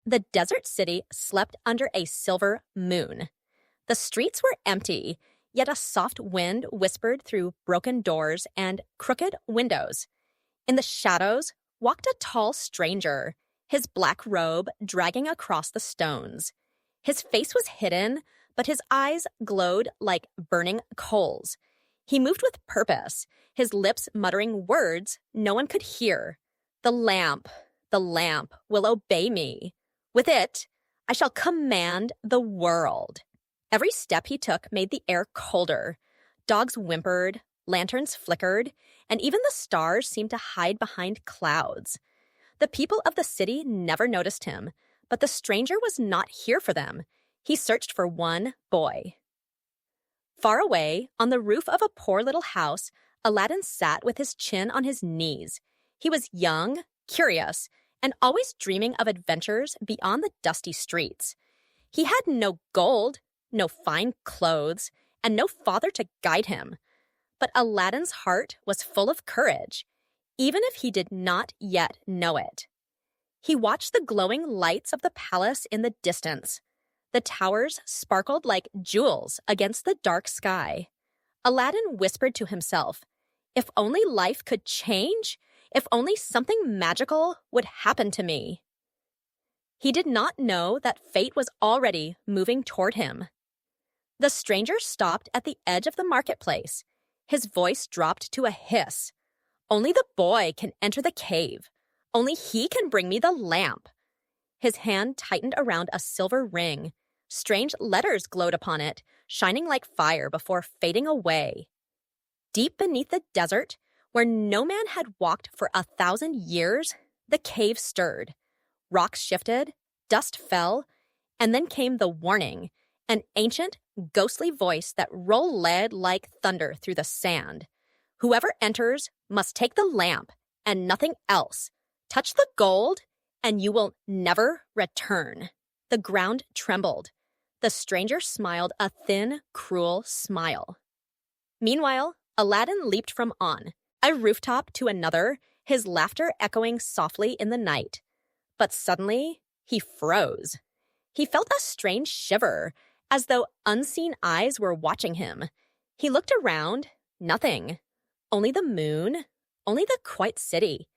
The desert city slept under a silver moon. The streets were empty, yet a soft wind whispered through broken doors and crooked windows. In the shadows walked a tall stranger, his black robe dragging across the stones. His face was hidden, but his eyes glowed like burning coals. He moved with purpose, his lips muttering words no one could hear. The lamp will obey me. With it, I shall command the world. Every step he took made the air colder. Dogs whimpered, lanterns flickered, and even the stars seemed to hide behind clouds. The people of the city never noticed him, but the stranger was not here for them. He searched for one boy. Far away, on the roof of a poor little house, Aladdin sat with his chin on his knees. He was young, curious, and always dreaming of adventures beyond the dusty streets. He had no gold, no fine clothes, and no father to guide him. But Aladdin's heart was full of courage, even if he did not yet know it. He watched the glowing lights of the palace in the distance. The towers sparkled like jewels against the dark sky. Aladdin whispered to himself, "If only life could change, if only something magical would happen to me." He did not know that fate was already moving toward him. The stranger stopped at the edge of the marketplace. His voice dropped to a hiss. "Only the boy can enter the cave. Only he can bring me the lamp." His hand tightened around a silver ring. Strange letters glowed upon it, shining like fire before fading away. Deep beneath the desert, where no man had walked for 1,000 years, the cave stirred. Rocks shifted, dust fell, and then came the warning, an ancient, ghostly voice that rolled like thunder through the sand. "Whoever enters must take the lamp and nothing else. Touch the gold, and you will never return." The ground trembled. The stranger smiled a thin, cruel smile. Meanwhile, Aladdin leaped from a rooftop to another, his laughter echoing softly in the night. But suddenly, he froze. He felt a strange shiver, as though unseen eyes were watching him. He looked around, nothing. Only the moon, only the quiet city.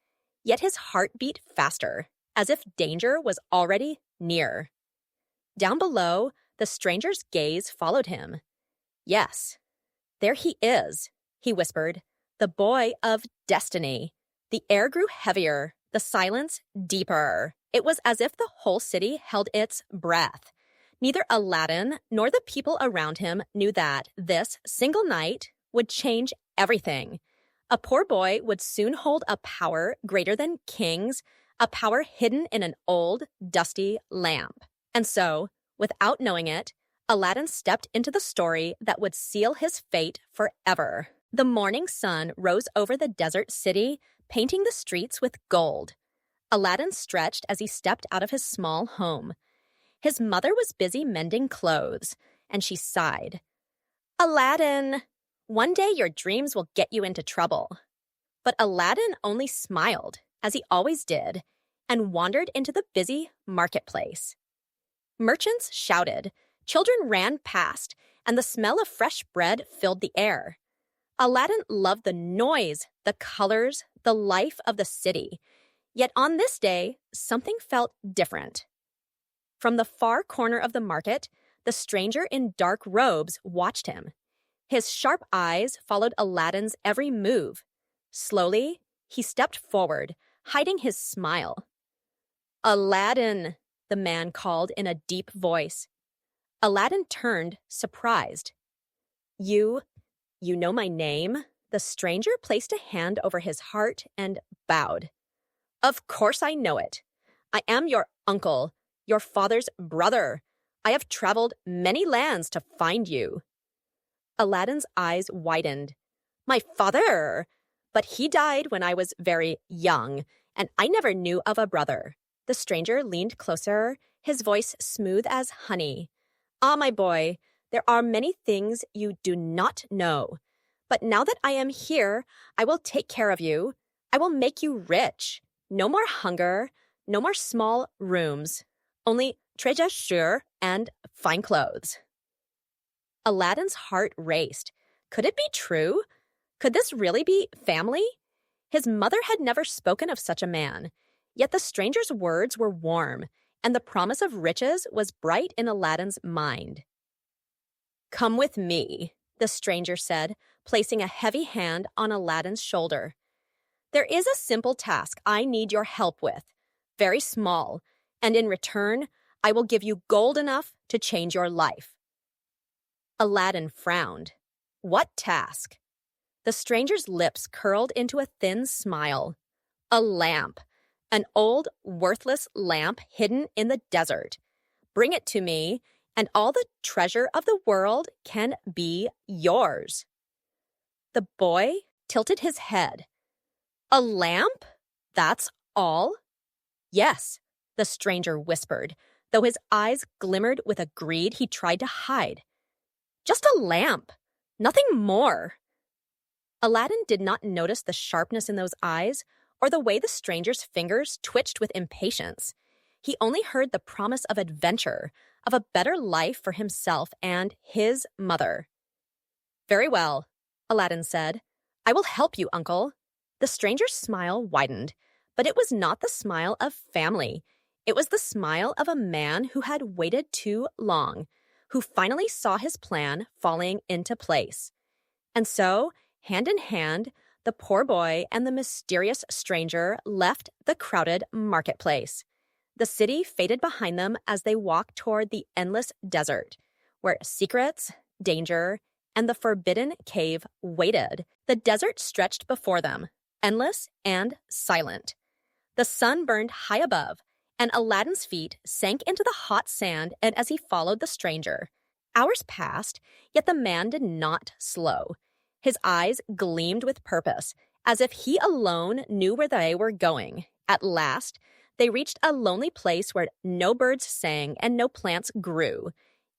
Yet his heart beat faster, as if danger was already near. Down below, the stranger's gaze followed him. "Yes, there he is," he whispered, "the boy of destiny." The air grew heavier, the silence deeper. It was as if the whole city held its breath. Neither Aladdin nor the people around him knew that this single night would change everything. A poor boy would soon hold a power greater than kings, a power hidden in an old, dusty lamp. And so, without knowing it, Aladdin stepped into the story that would seal his fate forever. The morning sun rose over the desert city, painting the streets with gold. Aladdin stretched as he stepped out of his small home. His mother was busy mending clothes, and she sighed. "Aladdin, one day your dreams will get you into trouble." But Aladdin only smiled, as he always did, and wandered into the busy marketplace. Merchants shouted, children ran past, and the smell of fresh bread filled the air. Aladdin loved the noise, the colors, the life of the city. Yet on this day, something felt different. From the far corner of the market, the stranger in dark robes watched him. His sharp eyes followed Aladdin's every move. Slowly, he stepped forward, hiding his smile. "Aladdin," the man called in a deep voice. Aladdin turned, surprised. You know my name?" The stranger placed a hand over his heart and bowed. "Of course I know it. I am your uncle, your father's brother. I have traveled many lands to find you." Aladdin's eyes widened. "My father! But he died when I was very young, and I never knew of a brother." The stranger leaned closer, his voice smooth as honey. "Ah, my boy, there are many things you do not know. But now that I am here, I will take care of you. I will make you rich. No more hunger, no more small rooms. only treasure and fine clothes. Aladdin's heart raced. Could it be true? Could this really be family? His mother had never spoken of such a man, yet the stranger's words were warm, and the promise of riches was bright in Aladdin's mind. "Come with me," the stranger said, placing a heavy hand on Aladdin's shoulder. "There is a simple task I need your help with, very small, and in return, I will give you gold enough to change your life." Aladdin frowned. What task? The stranger's lips curled into a thin smile. A lamp. An old, worthless lamp hidden in the desert. Bring it to me, and all the treasure of the world can be yours. The boy tilted his head. A lamp? That's all? Yes, the stranger whispered, though his eyes glimmered with a greed he tried to hide. Just a lamp, nothing more. Aladdin did not notice the sharpness in those eyes or the way the stranger's fingers twitched with impatience. He only heard the promise of adventure, of a better life for himself and his mother. "Very well," Aladdin said. "I will help you, uncle." The stranger's smile widened, but it was not the smile of family. It was the smile of a man who had waited too long, who finally saw his plan falling into place. And so, hand in hand, the poor boy and the mysterious stranger left the crowded marketplace. The city faded behind them as they walked toward the endless desert, where secrets, danger, and the forbidden cave waited. The desert stretched before them, endless and silent. The sun burned high above, and Aladdin's feet sank into the hot sand and as he followed the stranger. Hours passed, yet the man did not slow. His eyes gleamed with purpose, as if he alone knew where they were going. At last, they reached a lonely place where no birds sang and no plants grew.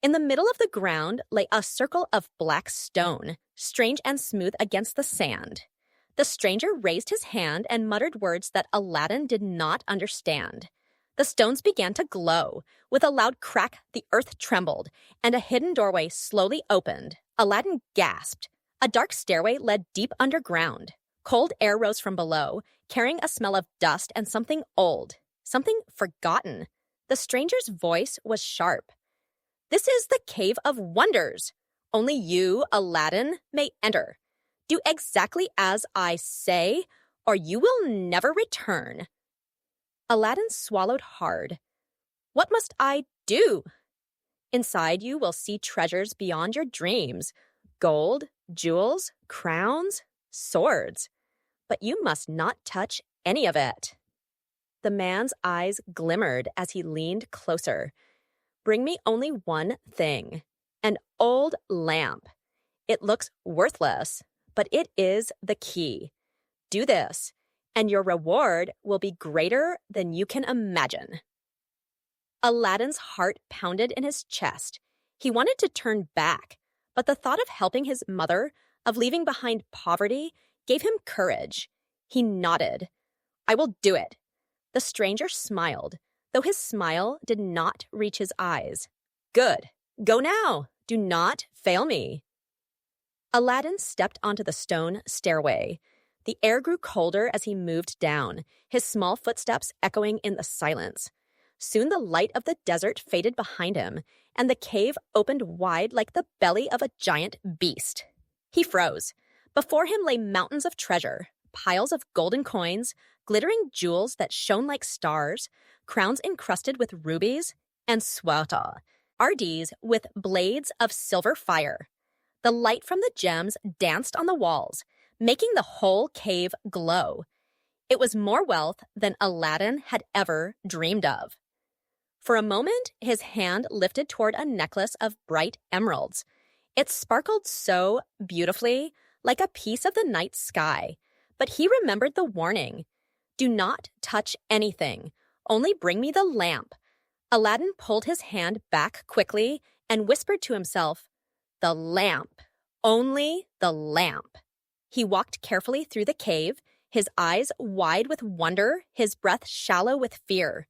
In the middle of the ground lay a circle of black stone, strange and smooth against the sand. The stranger raised his hand and muttered words that Aladdin did not understand. The stones began to glow. With a loud crack, the earth trembled, and a hidden doorway slowly opened. Aladdin gasped. A dark stairway led deep underground. Cold air rose from below, carrying a smell of dust and something old, something forgotten. The stranger's voice was sharp. "This is the Cave of Wonders. Only you, Aladdin, may enter. Do exactly as I say, or you will never return." Aladdin swallowed hard. "What must I do?" "Inside you will see treasures beyond your dreams. Gold, jewels, crowns, swords. But you must not touch any of it." The man's eyes glimmered as he leaned closer. "Bring me only one thing, an old lamp. It looks worthless, but it is the key. Do this, and your reward will be greater than you can imagine." Aladdin's heart pounded in his chest. He wanted to turn back, but the thought of helping his mother, of leaving behind poverty, gave him courage. He nodded. "I will do it." The stranger smiled, though his smile did not reach his eyes. "Good. Go now. Do not fail me." Aladdin stepped onto the stone stairway. The air grew colder as he moved down, his small footsteps echoing in the silence. Soon the light of the desert faded behind him, and the cave opened wide like the belly of a giant beast. He froze. Before him lay mountains of treasure, piles of golden coins, glittering jewels that shone like stars, crowns encrusted with rubies, and swata, RDs with blades of silver fire. The light from the gems danced on the walls, making the whole cave glow. It was more wealth than Aladdin had ever dreamed of. For a moment, his hand lifted toward a necklace of bright emeralds. It sparkled so beautifully, like a piece of the night sky. But he remembered the warning. "Do not touch anything. Only bring me the lamp." Aladdin pulled his hand back quickly and whispered to himself, "The lamp. Only the lamp." He walked carefully through the cave, his eyes wide with wonder, his breath shallow with fear.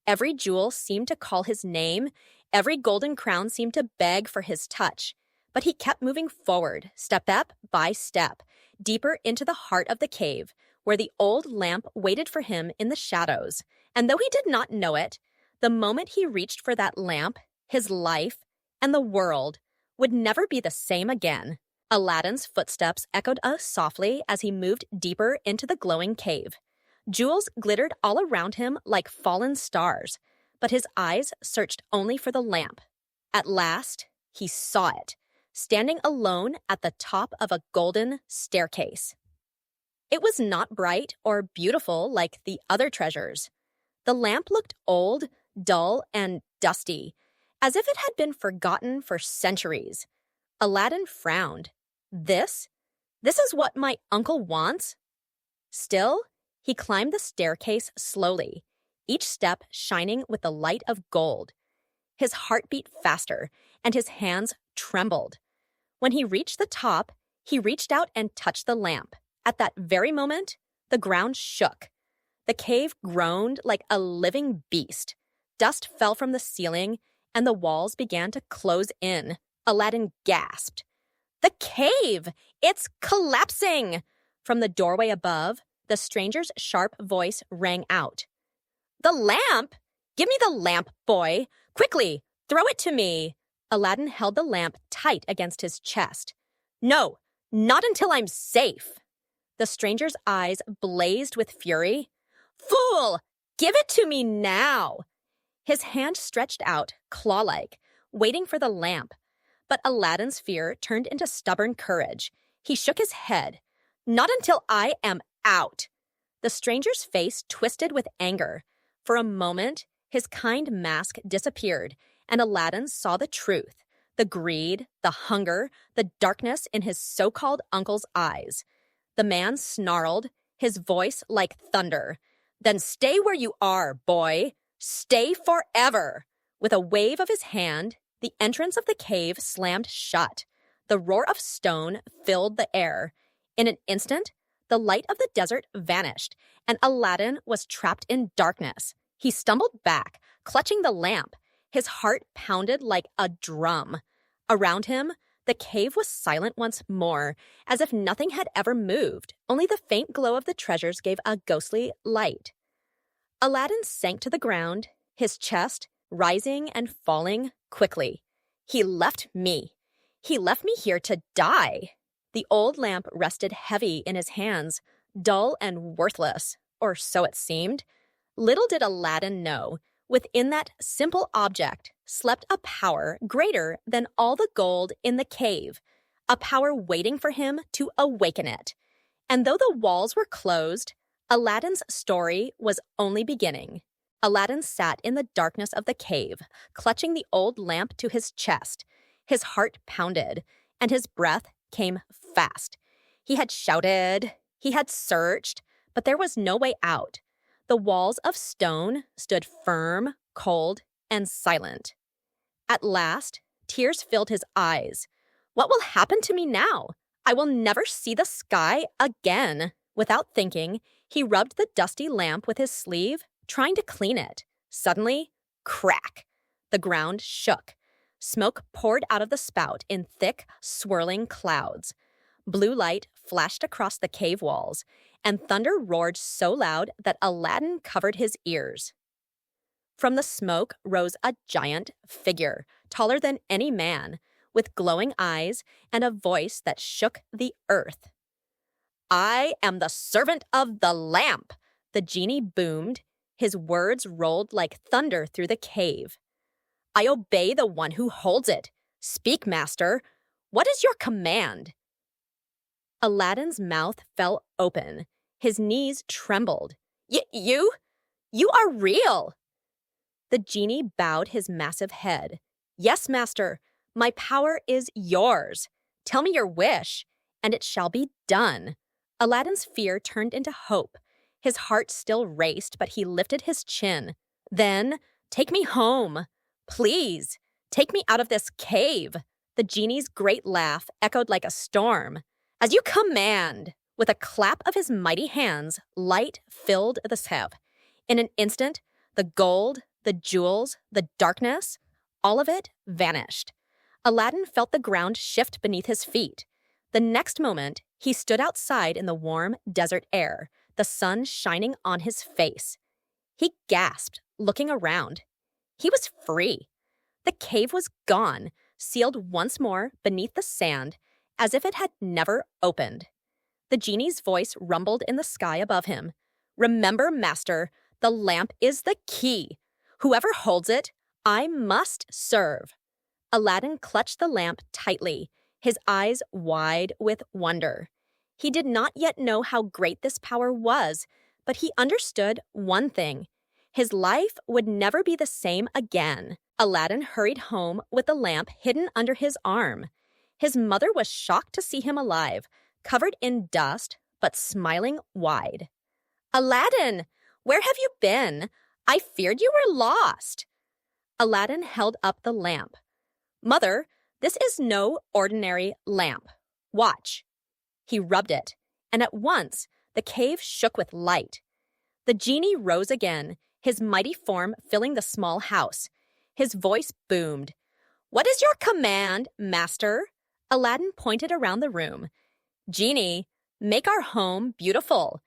Every jewel seemed to call his name. Every golden crown seemed to beg for his touch. But he kept moving forward, step by step, deeper into the heart of the cave, where the old lamp waited for him in the shadows. And though he did not know it, the moment he reached for that lamp, his life and the world would never be the same again. Aladdin's footsteps echoed softly as he moved deeper into the glowing cave. Jewels glittered all around him like fallen stars, but his eyes searched only for the lamp. At last, he saw it, standing alone at the top of a golden staircase. It was not bright or beautiful like the other treasures. The lamp looked old, dull, and dusty, as if it had been forgotten for centuries. Aladdin frowned. This is what my uncle wants? Still, he climbed the staircase slowly, each step shining with the light of gold. His heart beat faster, and his hands trembled. When he reached the top, he reached out and touched the lamp. At that very moment, the ground shook. The cave groaned like a living beast. Dust fell from the ceiling, and the walls began to close in. Aladdin gasped. The cave! It's collapsing! From the doorway above, the stranger's sharp voice rang out. The lamp! Give me the lamp, boy! Quickly, throw it to me! Aladdin held the lamp tight against his chest. No, not until I'm safe! The stranger's eyes blazed with fury. Fool! Give it to me now! His hand stretched out, claw-like, waiting for the lamp. But Aladdin's fear turned into stubborn courage. He shook his head. Not until I am out! The stranger's face twisted with anger. For a moment, his kind mask disappeared, and Aladdin saw the truth, the greed, the hunger, the darkness in his so-called uncle's eyes. The man snarled, his voice like thunder. Then stay where you are, boy! Stay forever! With a wave of his hand, the entrance of the cave slammed shut. The roar of stone filled the air. In an instant, the light of the desert vanished, and Aladdin was trapped in darkness. He stumbled back, clutching the lamp. His heart pounded like a drum. Around him, the cave was silent once more, as if nothing had ever moved. Only the faint glow of the treasures gave a ghostly light. Aladdin sank to the ground, his chest rising and falling quickly. He left me. He left me here to die. The old lamp rested heavy in his hands, dull and worthless, or so it seemed. Little did Aladdin know, within that simple object slept a power greater than all the gold in the cave, a power waiting for him to awaken it. And though the walls were closed, Aladdin's story was only beginning. Aladdin sat in the darkness of the cave, clutching the old lamp to his chest. His heart pounded, and his breath came fast. He had shouted, he had searched, but there was no way out. The walls of stone stood firm, cold, and silent. At last, tears filled his eyes. What will happen to me now? I will never see the sky again. Without thinking, he rubbed the dusty lamp with his sleeve, trying to clean it. Suddenly, crack! The ground shook. Smoke poured out of the spout in thick, swirling clouds. Blue light flashed across the cave walls, and thunder roared so loud that Aladdin covered his ears. From the smoke rose a giant figure, taller than any man, with glowing eyes and a voice that shook the earth. I am the servant of the lamp, the genie boomed. His words rolled like thunder through the cave. I obey the one who holds it. Speak, master. What is your command? Aladdin's mouth fell open. His knees trembled. You are real. The genie bowed his massive head. Yes, master. My power is yours. Tell me your wish, and it shall be done. Aladdin's fear turned into hope. His heart still raced, but he lifted his chin. Then, take me home. Please, take me out of this cave. The genie's great laugh echoed like a storm. As you command. With a clap of his mighty hands, light filled the cave. In an instant, the gold, the jewels, the darkness, all of it vanished. Aladdin felt the ground shift beneath his feet. The next moment, he stood outside in the warm desert air, the sun shining on his face. He gasped, looking around. He was free. The cave was gone, sealed once more beneath the sand, as if it had never opened. The genie's voice rumbled in the sky above him. "Remember, master, the lamp is the key. Whoever holds it, I must serve." Aladdin clutched the lamp tightly, his eyes wide with wonder. He did not yet know how great this power was, but he understood one thing. His life would never be the same again. Aladdin hurried home with the lamp hidden under his arm. His mother was shocked to see him alive, covered in dust, but smiling wide. "Aladdin, where have you been? I feared you were lost." Aladdin held up the lamp. "Mother, this is no ordinary lamp. Watch." He rubbed it, and at once the cave shook with light. The genie rose again, his mighty form filling the small house. His voice boomed. "What is your command, master?" Aladdin pointed around the room. "Genie, make our home beautiful.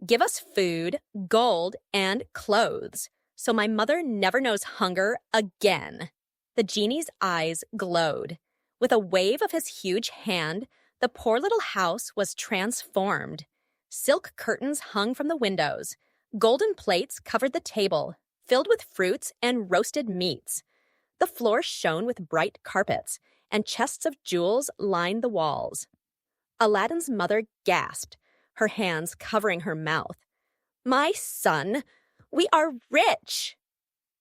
Give us food, gold, and clothes, so my mother never knows hunger again." The genie's eyes glowed. With a wave of his huge hand, the poor little house was transformed. Silk curtains hung from the windows. Golden plates covered the table, filled with fruits and roasted meats. The floor shone with bright carpets, and chests of jewels lined the walls. Aladdin's mother gasped, her hands covering her mouth. "My son, we are rich!"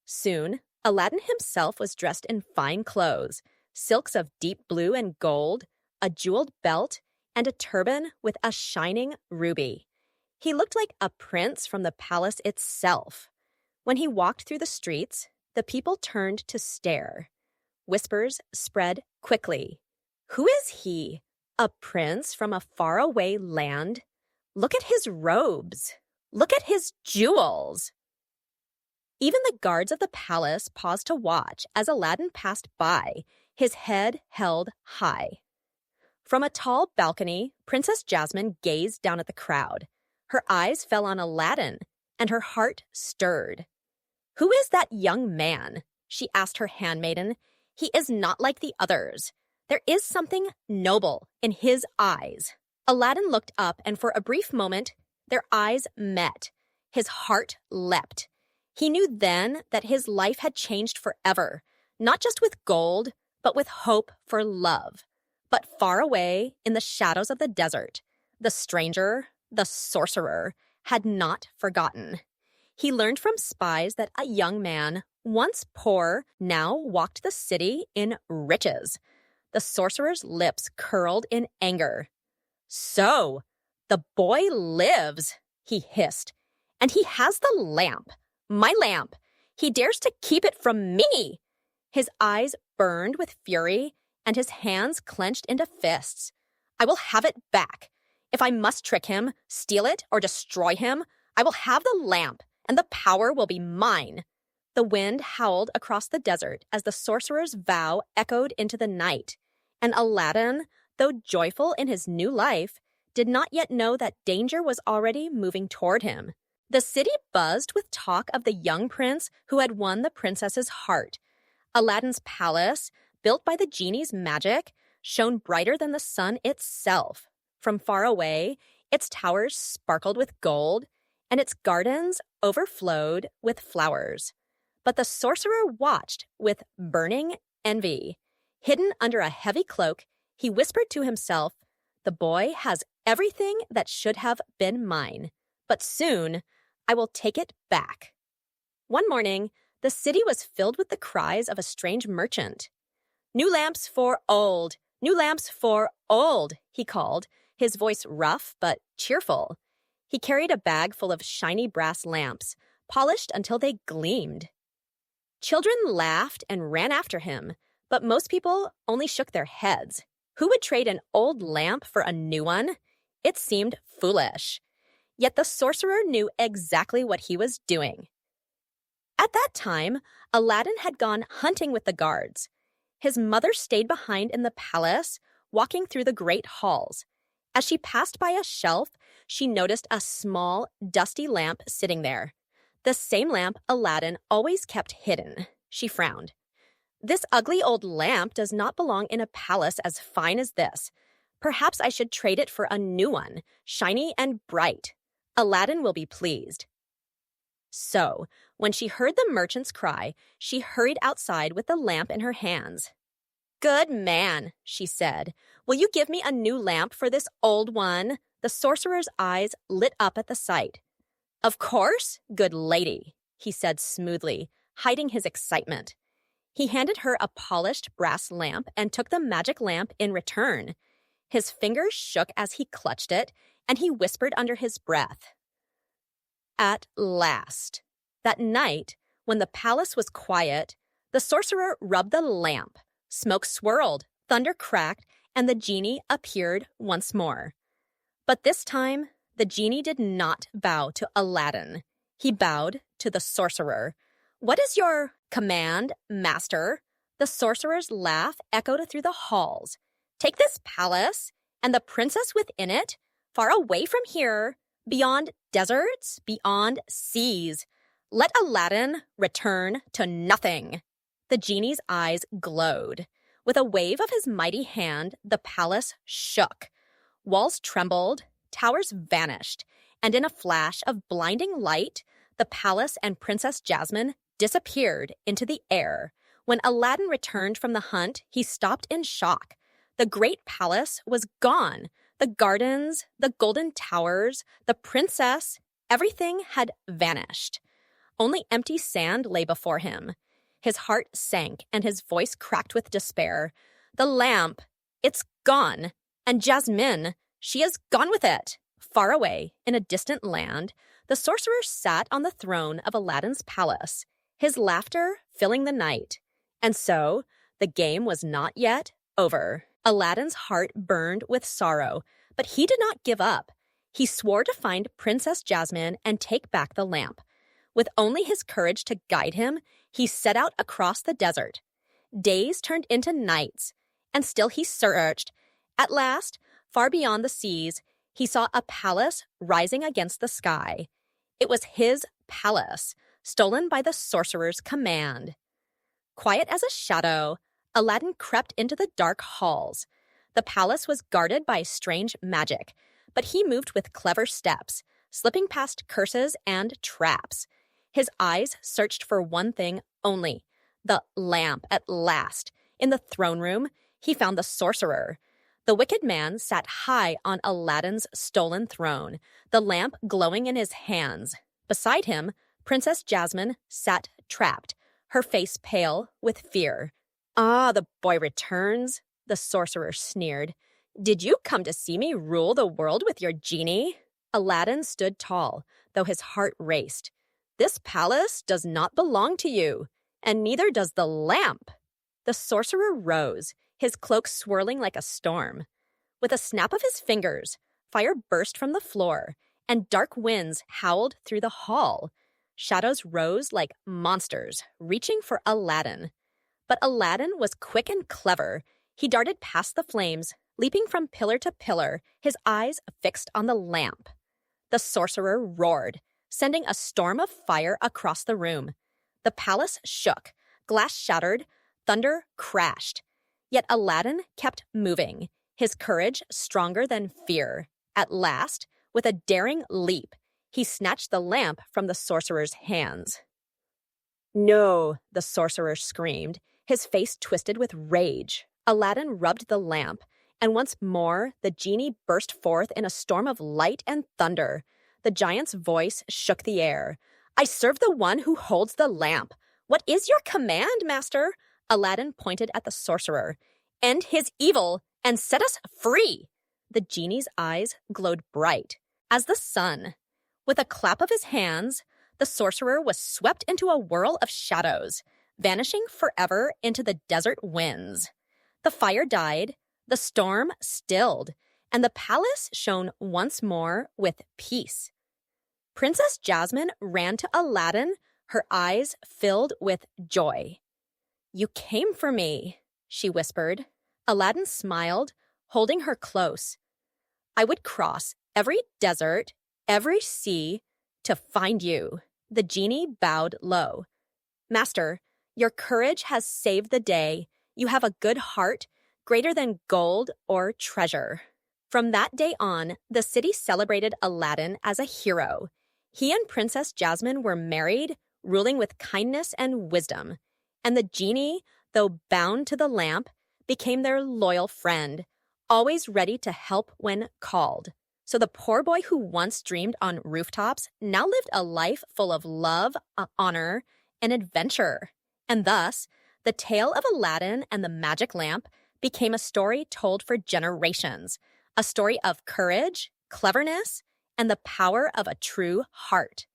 Soon, Aladdin himself was dressed in fine clothes, silks of deep blue and gold, a jeweled belt, and a turban with a shining ruby. He looked like a prince from the palace itself. When he walked through the streets, the people turned to stare. Whispers spread quickly. "Who is he? A prince from a faraway land? Look at his robes. Look at his jewels." Even the guards of the palace paused to watch as Aladdin passed by, his head held high. From a tall balcony, Princess Jasmine gazed down at the crowd. Her eyes fell on Aladdin, and her heart stirred. "Who is that young man?" she asked her handmaiden. "He is not like the others. There is something noble in his eyes." Aladdin looked up, and for a brief moment, their eyes met. His heart leapt. He knew then that his life had changed forever, not just with gold, but with hope for love. But far away, in the shadows of the desert, the stranger, the sorcerer, had not forgotten. He learned from spies that a young man, once poor, now walked the city in riches. The sorcerer's lips curled in anger. "So, the boy lives," he hissed. "And he has the lamp. My lamp. He dares to keep it from me." His eyes burned with fury, and his hands clenched into fists. "I will have it back. If I must trick him, steal it, or destroy him, I will have the lamp, and the power will be mine." The wind howled across the desert as the sorcerer's vow echoed into the night. And Aladdin, though joyful in his new life, did not yet know that danger was already moving toward him. The city buzzed with talk of the young prince who had won the princess's heart. Aladdin's palace, built by the genie's magic, shone brighter than the sun itself. From far away, its towers sparkled with gold, and its gardens overflowed with flowers. But the sorcerer watched with burning envy. Hidden under a heavy cloak, he whispered to himself, "The boy has everything that should have been mine, but soon I will take it back." One morning, the city was filled with the cries of a strange merchant. "New lamps for old, new lamps for old," he called, his voice rough but cheerful. He carried a bag full of shiny brass lamps, polished until they gleamed. Children laughed and ran after him, but most people only shook their heads. Who would trade an old lamp for a new one? It seemed foolish. Yet the sorcerer knew exactly what he was doing. At that time, Aladdin had gone hunting with the guards. His mother stayed behind in the palace, walking through the great halls. As she passed by a shelf, she noticed a small, dusty lamp sitting there. The same lamp Aladdin always kept hidden. She frowned. This ugly old lamp does not belong in a palace as fine as this. Perhaps I should trade it for a new one, shiny and bright. Aladdin will be pleased. So, when she heard the merchant's cry, she hurried outside with the lamp in her hands. "Good man," she said. "Will you give me a new lamp for this old one?" The sorcerer's eyes lit up at the sight. "Of course, good lady," he said smoothly, hiding his excitement. He handed her a polished brass lamp and took the magic lamp in return. His fingers shook as he clutched it, and he whispered under his breath, "At last." That night, when the palace was quiet, the sorcerer rubbed the lamp. Smoke swirled, thunder cracked, and the genie appeared once more. But this time, the genie did not bow to Aladdin. He bowed to the sorcerer. "What is your command, master?" The sorcerer's laugh echoed through the halls. "Take this palace and the princess within it, far away from here, beyond deserts, beyond seas. Let Aladdin return to nothing." The genie's eyes glowed. With a wave of his mighty hand, the palace shook. Walls trembled, towers vanished, and in a flash of blinding light, the palace and Princess Jasmine disappeared into the air. When Aladdin returned from the hunt, he stopped in shock. The great palace was gone. The gardens, the golden towers, the princess, everything had vanished. Only empty sand lay before him. His heart sank and his voice cracked with despair. "The lamp, it's gone. And Jasmine, she is gone with it." Far away, in a distant land, the sorcerer sat on the throne of Aladdin's palace, his laughter filling the night. And so, the game was not yet over. Aladdin's heart burned with sorrow, but he did not give up. He swore to find Princess Jasmine and take back the lamp. With only his courage to guide him, he set out across the desert. Days turned into nights, and still he searched. At last, far beyond the seas, he saw a palace rising against the sky. It was his palace, stolen by the sorcerer's command. Quiet as a shadow, Aladdin crept into the dark halls. The palace was guarded by strange magic, but he moved with clever steps, slipping past curses and traps. His eyes searched for one thing only, the lamp at last. In the throne room, he found the sorcerer. The wicked man sat high on Aladdin's stolen throne, the lamp glowing in his hands. Beside him, Princess Jasmine sat trapped, her face pale with fear. "Ah, the boy returns," the sorcerer sneered. "Did you come to see me rule the world with your genie?" Aladdin stood tall, though his heart raced. "This palace does not belong to you, and neither does the lamp." The sorcerer rose, his cloak swirling like a storm. With a snap of his fingers, fire burst from the floor, and dark winds howled through the hall. Shadows rose like monsters, reaching for Aladdin. But Aladdin was quick and clever. He darted past the flames, leaping from pillar to pillar, his eyes fixed on the lamp. The sorcerer roared, sending a storm of fire across the room. The palace shook, glass shattered, thunder crashed. Yet Aladdin kept moving, his courage stronger than fear. At last, with a daring leap, he snatched the lamp from the sorcerer's hands. "No," the sorcerer screamed, his face twisted with rage. Aladdin rubbed the lamp, and once more the genie burst forth in a storm of light and thunder. The giant's voice shook the air. "I serve the one who holds the lamp. What is your command, master?" Aladdin pointed at the sorcerer. "End his evil and set us free." The genie's eyes glowed bright as the sun. With a clap of his hands, the sorcerer was swept into a whirl of shadows, vanishing forever into the desert winds. The fire died, the storm stilled, and the palace shone once more with peace. Princess Jasmine ran to Aladdin, her eyes filled with joy. "You came for me," she whispered. Aladdin smiled, holding her close. "I would cross every desert, every sea, to find you." The genie bowed low. "Master, your courage has saved the day. You have a good heart, greater than gold or treasure." From that day on, the city celebrated Aladdin as a hero. He and Princess Jasmine were married, ruling with kindness and wisdom. And the genie, though bound to the lamp, became their loyal friend, always ready to help when called. So the poor boy who once dreamed on rooftops now lived a life full of love, honor, and adventure. And thus, the tale of Aladdin and the magic lamp became a story told for generations, a story of courage, cleverness, and the power of a true heart.